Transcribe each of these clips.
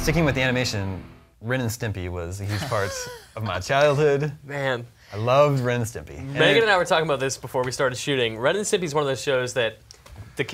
Sticking with the animation, Ren and Stimpy was a huge part of my childhood. Man. I loved Ren and Stimpy. Megan and I were talking about this before we started shooting. Ren and Stimpy is one of those shows that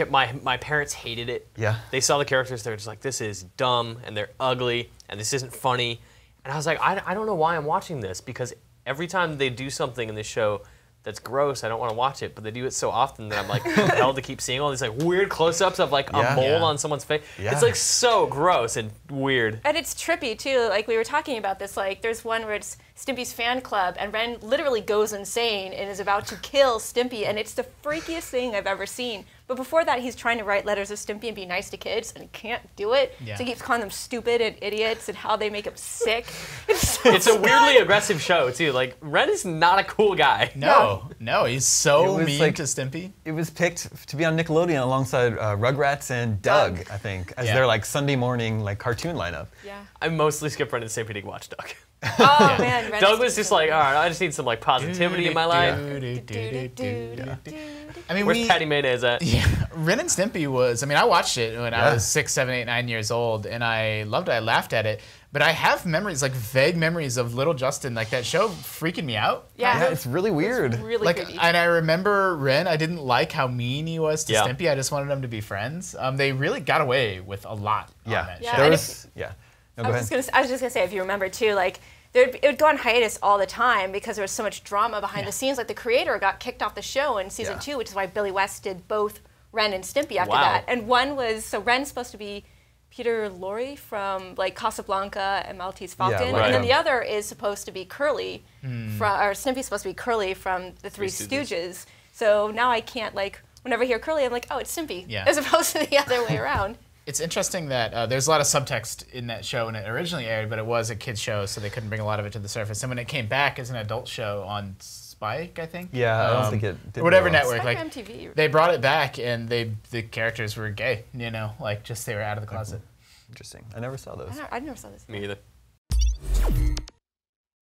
my parents hated it. Yeah. They saw the characters, they were just like, this is dumb, and they're ugly, and this isn't funny. And I was like, I don't know why I'm watching this, because every time they do something in this show that's gross, I don't want to watch it, but they do it so often that I'm like compelled to keep seeing all these like weird close-ups of like a mole on someone's face. Yeah. It's like so gross and weird. And it's trippy too, like we were talking about this, like there's one where it's Stimpy's fan club and Ren literally goes insane and is about to kill Stimpy, and it's the freakiest thing I've ever seen. But before that, he's trying to write letters of Stimpy and be nice to kids, and he can't do it. Yeah. So he keeps calling them stupid and idiots and how they make him sick. It's a weirdly aggressive show too. Like Ren is not a cool guy. No, he's so was mean like- to Stimpy. It was picked to be on Nickelodeon alongside Rugrats and Doug, I think, as their like Sunday morning like cartoon lineup. Yeah. I mostly skip Ren and Stimpy to watch Doug. Oh man, Ren Doug is was just like, all right, I just need some like positivity in my life. I mean, Where's Patty Mayonnaise at? Yeah, Ren and Stimpy was, I mean, I watched it when I was 6, 7, 8, 9 years old, and I loved it, I laughed at it, but I have memories, like vague memories of little Justin, like that show freaking me out. Yeah, It's really weird. It's really Like, creepy. and I remember Ren, I didn't like how mean he was to Yeah. Stimpy, I just wanted them to be friends. They really got away with a lot on that Yeah. show. There And was, No, go ahead. I was just gonna say, if you remember too, like it would go on hiatus all the time because there was so much drama behind the scenes. Like the creator got kicked off the show in season 2, which is why Billy West did both Ren and Stimpy after that. And one was, so Ren's supposed to be Peter Lorre from like Casablanca and Maltese Falcon, right. and then the other is supposed to be Curly, or Stimpy's supposed to be Curly from the Three Stooges. So now I can't like, whenever I hear Curly, I'm like, oh, it's Stimpy, as opposed to the other way around. It's interesting that there's a lot of subtext in that show when it originally aired, but it was a kid's show, so they couldn't bring a lot of it to the surface. And when it came back as an adult show on Spike, I think. Yeah, I don't think it did whatever very well. network, Spike like MTV. they brought it back, and the characters were gay. You know, like just they were out of the closet. Interesting. I never saw those. I never saw this. Me either.